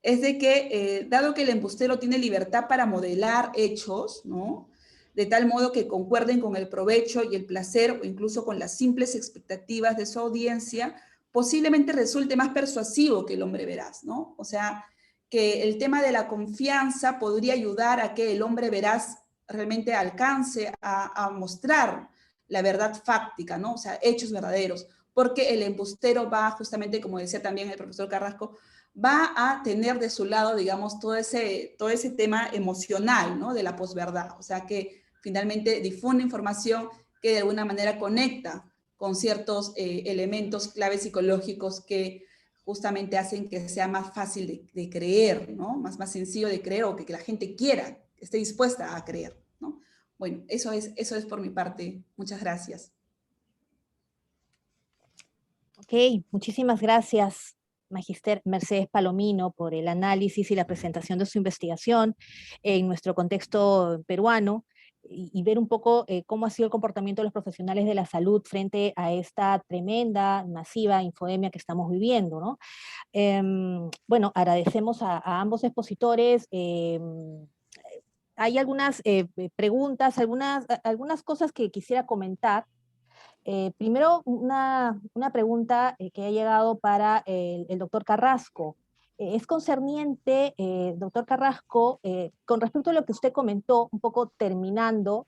Speaker 3: Es de que, dado que el embustero tiene libertad para modelar hechos, ¿no? De tal modo que concuerden con el provecho y el placer o incluso con las simples expectativas de su audiencia, posiblemente resulte más persuasivo que el hombre veraz, ¿no? O sea, que el tema de la confianza podría ayudar a que el hombre veraz realmente alcance a mostrar la verdad fáctica, ¿no? O sea, hechos verdaderos, porque el embustero va justamente, como decía también el profesor Carrasco, va a tener de su lado, digamos, todo ese tema emocional, ¿no? De la posverdad, o sea, que finalmente difunde información que de alguna manera conecta con ciertos elementos claves psicológicos que justamente hacen que sea más fácil de creer, ¿no? Más sencillo de creer o que la gente quiera, esté dispuesta a creer, ¿no? Bueno, eso es por mi parte. Muchas gracias.
Speaker 1: Ok, muchísimas gracias, Magister Mercedes Palomino, por el análisis y la presentación de su investigación en nuestro contexto peruano y ver un poco cómo ha sido el comportamiento de los profesionales de la salud frente a esta tremenda, masiva infodemia que estamos viviendo, ¿no? Bueno, agradecemos a ambos expositores. Hay algunas preguntas, algunas cosas que quisiera comentar. Primero, una pregunta que ha llegado para el doctor Carrasco. Es concerniente, doctor Carrasco, con respecto a lo que usted comentó, un poco terminando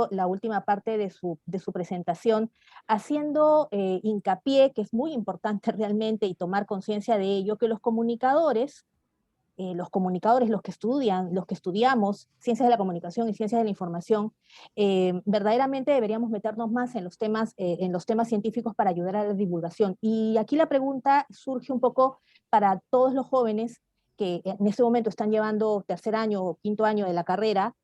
Speaker 1: la última parte de su presentación, haciendo hincapié, que es muy importante realmente, y tomar conciencia de ello, que los comunicadores, los que estudiamos ciencias de la comunicación y ciencias de la información, verdaderamente deberíamos meternos más en los temas científicos para ayudar a la divulgación. Y aquí la pregunta surge un poco para todos los jóvenes que en este momento están llevando tercer año o quinto año de la carrera,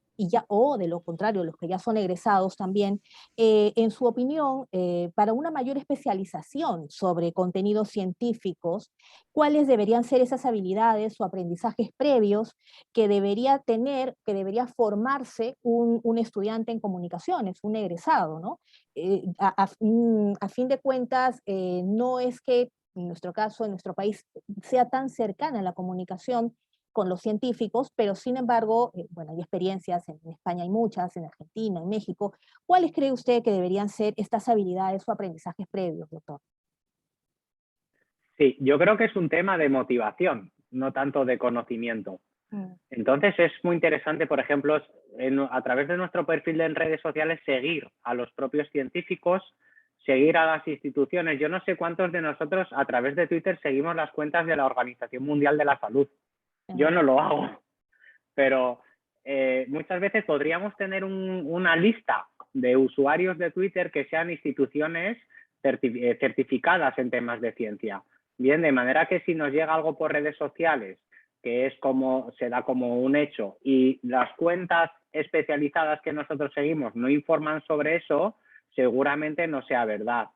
Speaker 1: o de lo contrario, los que ya son egresados también, en su opinión, para una mayor especialización sobre contenidos científicos, cuáles deberían ser esas habilidades o aprendizajes previos que debería tener, que debería formarse un estudiante en comunicaciones, un egresado, ¿no? A fin de cuentas, no es que en nuestro caso, en nuestro país, sea tan cercana la comunicación, con los científicos, pero sin embargo, bueno, hay experiencias, en España hay muchas, en Argentina, en México. ¿Cuáles cree usted que deberían ser estas habilidades o aprendizajes previos, doctor?
Speaker 2: Sí, yo creo que es un tema de motivación, no tanto de conocimiento. Entonces es muy interesante, por ejemplo, a través de nuestro perfil en redes sociales, seguir a los propios científicos, seguir a las instituciones. Yo no sé cuántos de nosotros a través de Twitter seguimos las cuentas de la Organización Mundial de la Salud. Yo no lo hago, pero muchas veces podríamos tener una lista de usuarios de Twitter que sean instituciones certificadas en temas de ciencia. Bien, de manera que si nos llega algo por redes sociales, que es como se da como un hecho, y las cuentas especializadas que nosotros seguimos no informan sobre eso, seguramente no sea verdad.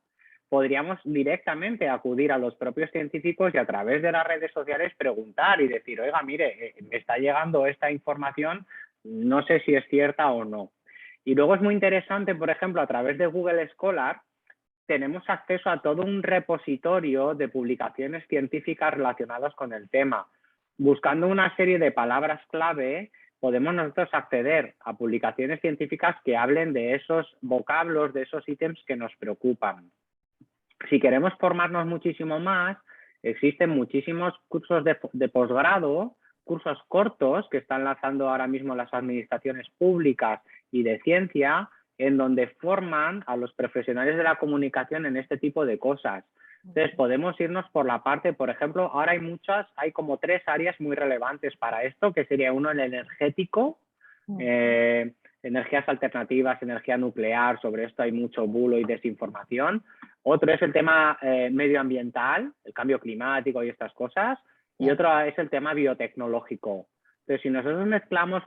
Speaker 2: Podríamos directamente acudir a los propios científicos y a través de las redes sociales preguntar y decir, oiga, mire, me está llegando esta información, no sé si es cierta o no. Y luego es muy interesante, por ejemplo, a través de Google Scholar, tenemos acceso a todo un repositorio de publicaciones científicas relacionadas con el tema. Buscando una serie de palabras clave, podemos nosotros acceder a publicaciones científicas que hablen de esos vocablos, de esos ítems que nos preocupan. Si queremos formarnos muchísimo más, existen muchísimos cursos de posgrado, cursos cortos que están lanzando ahora mismo las administraciones públicas y de ciencia, en donde forman a los profesionales de la comunicación en este tipo de cosas. Entonces podemos irnos por la parte, por ejemplo, ahora hay como 3 áreas muy relevantes para esto, que sería uno el energético, energías alternativas, energía nuclear, sobre esto hay mucho bulo y desinformación. Otro es el tema medioambiental, el cambio climático y estas cosas, y otro es el tema biotecnológico. Entonces, si nosotros mezclamos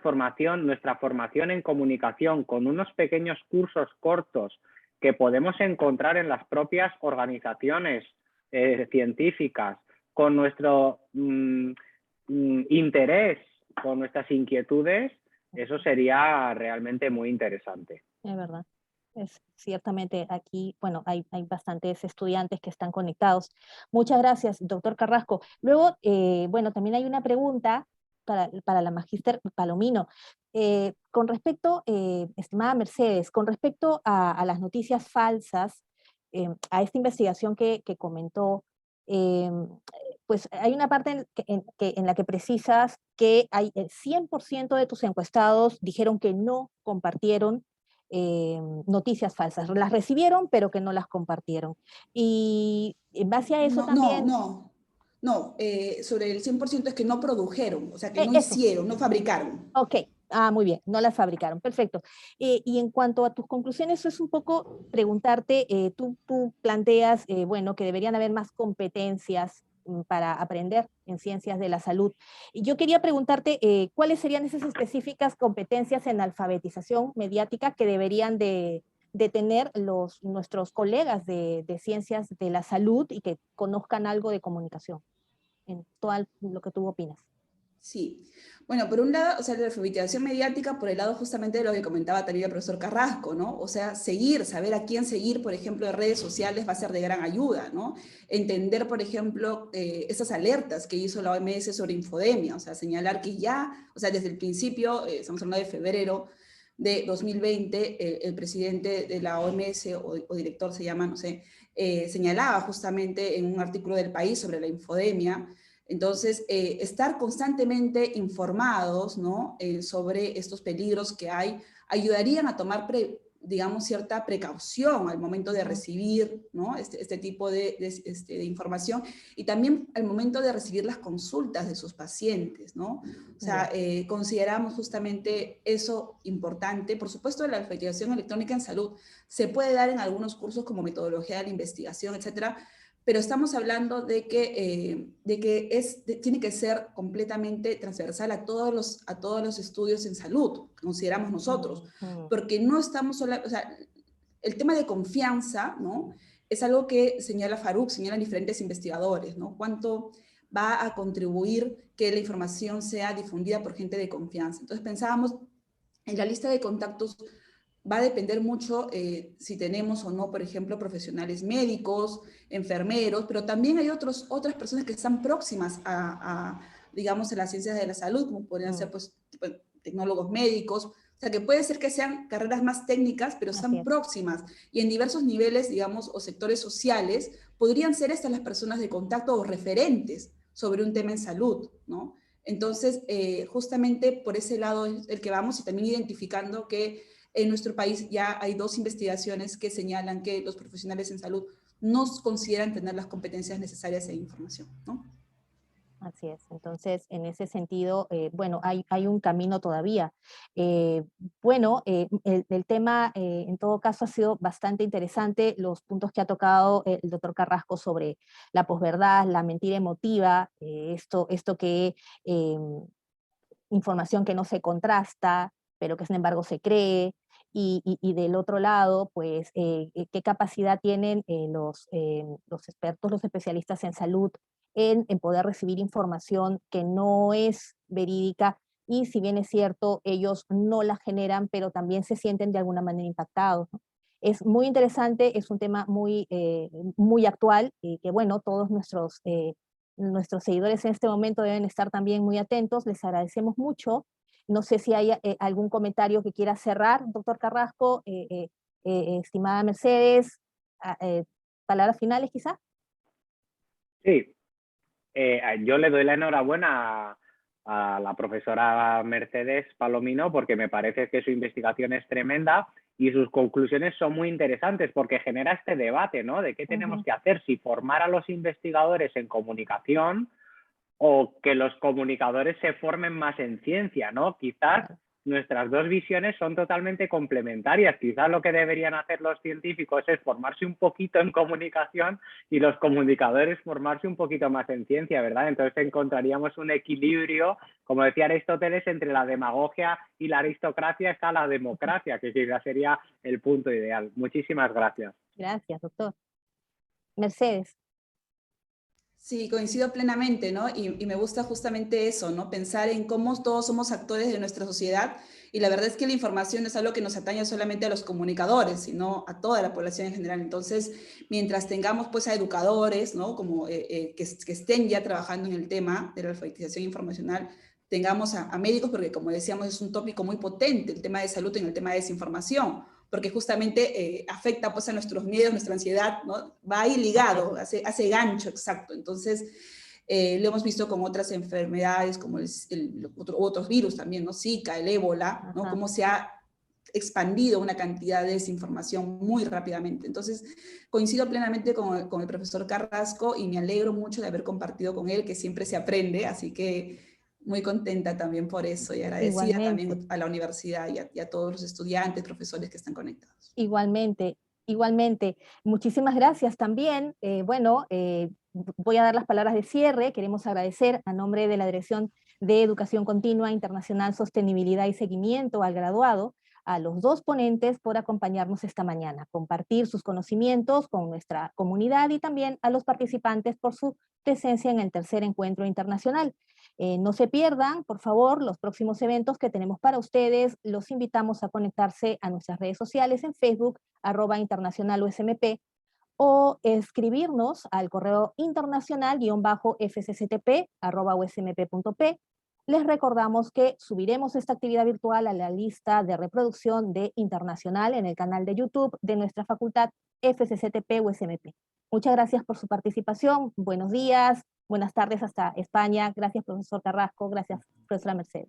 Speaker 2: nuestra formación en comunicación con unos pequeños cursos cortos que podemos encontrar en las propias organizaciones científicas, con nuestro interés, con nuestras inquietudes, eso sería realmente muy interesante.
Speaker 1: Es verdad. Ciertamente aquí, bueno, hay bastantes estudiantes que están conectados. Muchas gracias, doctor Carrasco. Luego, bueno, también hay una pregunta para la magíster Palomino. Con respecto, estimada Mercedes, con respecto a las noticias falsas, a esta investigación que comentó, pues hay una parte en la que precisas que hay el 100% de tus encuestados dijeron que no compartieron noticias falsas. Las recibieron, pero que no las compartieron. Y en base a eso también...
Speaker 3: No, sobre el 100% es que no produjeron, o sea, que no
Speaker 1: eso.
Speaker 3: hicieron, no fabricaron.
Speaker 1: Ok, muy bien, no las fabricaron, perfecto. Y en cuanto a tus conclusiones, es un poco preguntarte, tú planteas, bueno, que deberían haber más competencias para aprender en ciencias de la salud. Y yo quería preguntarte, ¿cuáles serían esas específicas competencias en alfabetización mediática que deberían de tener nuestros colegas de ciencias de la salud y que conozcan algo de comunicación? En todo lo que tú opinas.
Speaker 3: Sí. Bueno, por un lado, o sea, la alfabetización mediática, por el lado justamente de lo que comentaba también el profesor Carrasco, ¿no? O sea, saber a quién seguir, por ejemplo, en redes sociales va a ser de gran ayuda, ¿no? Entender, por ejemplo, esas alertas que hizo la OMS sobre infodemia, o sea, señalar que ya, o sea, desde el principio, estamos hablando de febrero de 2020, el presidente de la OMS, o director se llama, no sé, señalaba justamente en un artículo del País sobre la infodemia. Entonces, estar constantemente informados, ¿no? Sobre estos peligros que hay, ayudarían a tomar, digamos, cierta precaución al momento de recibir, ¿no? este tipo de información, y también al momento de recibir las consultas de sus pacientes, ¿no? O sea, consideramos justamente eso importante. Por supuesto, la alfabetización electrónica en salud se puede dar en algunos cursos como metodología de la investigación, etcétera, pero estamos hablando de que, tiene que ser completamente transversal a todos los estudios en salud, consideramos nosotros, porque no estamos o sea, el tema de confianza, ¿no? Es algo que señala Faruk, señalan diferentes investigadores, ¿no? ¿Cuánto va a contribuir que la información sea difundida por gente de confianza? Entonces pensábamos en la lista de contactos. Va a depender mucho si tenemos o no, por ejemplo, profesionales médicos, enfermeros, pero también hay otras personas que están próximas a digamos, en las ciencias de la salud, como podrían ser pues, tecnólogos médicos. O sea, que puede ser que sean carreras más técnicas, pero están próximas. Y en diversos niveles, digamos, o sectores sociales, podrían ser estas las personas de contacto o referentes sobre un tema en salud, ¿no? Entonces, justamente por ese lado es el que vamos, y también identificando que en nuestro país ya hay 2 investigaciones que señalan que los profesionales en salud no consideran tener las competencias necesarias en información, ¿no?
Speaker 1: Así es. Entonces, en ese sentido, bueno, hay un camino todavía. El tema, en todo caso, ha sido bastante interesante. Los puntos que ha tocado el doctor Carrasco sobre la posverdad, la mentira emotiva, esto que información que no se contrasta, pero que sin embargo se cree, y del otro lado, pues, qué capacidad tienen los expertos, los especialistas en salud, en poder recibir información que no es verídica, y si bien es cierto, ellos no la generan, pero también se sienten de alguna manera impactados, ¿no? Es muy interesante, es un tema muy actual, y que bueno, todos nuestros seguidores en este momento deben estar también muy atentos. Les agradecemos mucho. No sé si hay algún comentario que quiera cerrar, doctor Carrasco, estimada Mercedes, palabras finales quizá.
Speaker 2: Sí, yo le doy la enhorabuena a la profesora Mercedes Palomino, porque me parece que su investigación es tremenda y sus conclusiones son muy interesantes, porque genera este debate, ¿no? De qué tenemos que hacer, si formar a los investigadores en comunicación o que los comunicadores se formen más en ciencia, ¿no? Quizás nuestras dos visiones son totalmente complementarias. Quizás lo que deberían hacer los científicos es formarse un poquito en comunicación y los comunicadores formarse un poquito más en ciencia, ¿verdad? Entonces encontraríamos un equilibrio, como decía Aristóteles, entre la demagogia y la aristocracia está la democracia, que quizás sería el punto ideal. Muchísimas gracias.
Speaker 1: Gracias, doctor. Mercedes.
Speaker 3: Sí, coincido plenamente, ¿no? Y me gusta justamente eso, ¿no? Pensar en cómo todos somos actores de nuestra sociedad, y la verdad es que la información no es algo que nos atañe solamente a los comunicadores, sino a toda la población en general. Entonces, mientras tengamos pues a educadores, ¿no? Como que estén ya trabajando en el tema de la alfabetización informacional, tengamos a médicos, porque como decíamos es un tópico muy potente, el tema de salud en el tema de desinformación, porque justamente afecta pues a nuestros miedos, nuestra ansiedad, ¿no? Va ahí ligado, hace gancho, exacto. Entonces, lo hemos visto con otras enfermedades, como otros virus también, ¿no? Zika, el ébola, ¿no? Cómo se ha expandido una cantidad de desinformación muy rápidamente. Entonces, coincido plenamente con el profesor Carrasco, y me alegro mucho de haber compartido con él, que siempre se aprende, así que muy contenta también por eso, y agradecida también a la universidad y a todos los estudiantes, profesores que están conectados.
Speaker 1: Igualmente, igualmente. Muchísimas gracias también. Voy a dar las palabras de cierre. Queremos agradecer a nombre de la Dirección de Educación Continua, Internacional, Sostenibilidad y Seguimiento al graduado, a los 2 ponentes por acompañarnos esta mañana, compartir sus conocimientos con nuestra comunidad, y también a los participantes por su presencia en el tercer encuentro internacional. No se pierdan, por favor, los próximos eventos que tenemos para ustedes. Los invitamos a conectarse a nuestras redes sociales en Facebook, @internacionalUSMP, o escribirnos al correo internacional_fcctp@usmp.p. Les recordamos que subiremos esta actividad virtual a la lista de reproducción de Internacional en el canal de YouTube de nuestra facultad FCCTP-USMP. Muchas gracias por su participación. Buenos días, buenas tardes hasta España. Gracias, profesor Carrasco. Gracias, profesora Mercedes.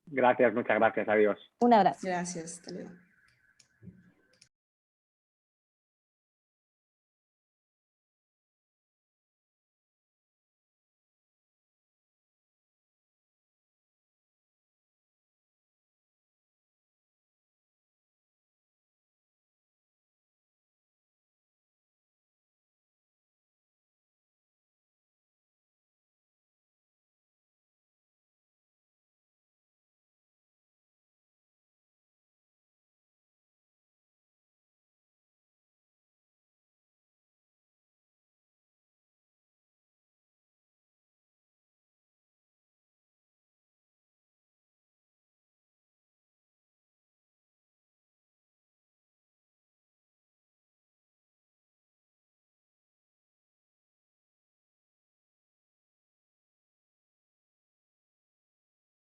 Speaker 2: Gracias, muchas gracias. Adiós.
Speaker 1: Un abrazo.
Speaker 3: Gracias, hasta luego.